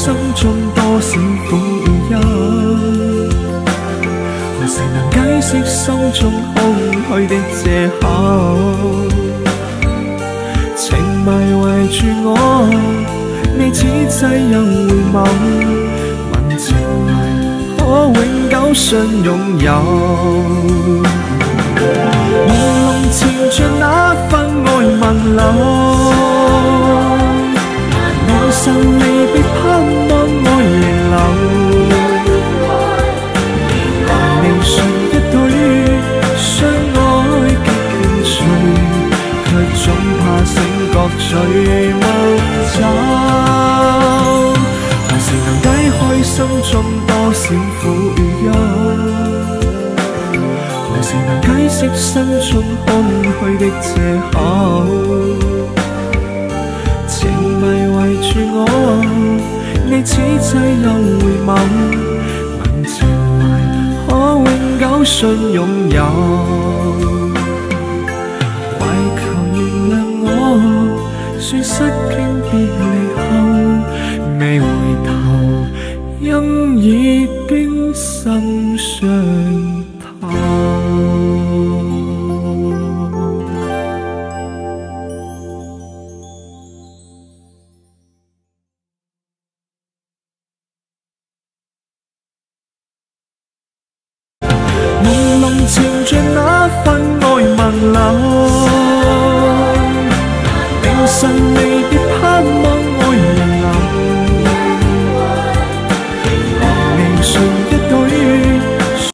心中多少苦與憂？何時能解釋心中空虛的藉口？情迷圍住我，你此際又回眸，問情迷可永久信擁有？朦朧纏着那份愛問流，我受離別盼望愛仍留。明唇一對相愛極興趣，卻總怕醒覺隨夢走。何時能解開心中多少苦與憂？何時能解釋心中空虛的藉口？情迷圍住我，你此際又回眸，問情迷可永久信擁有？為求原諒我，說失經別離後，未回頭，因已經心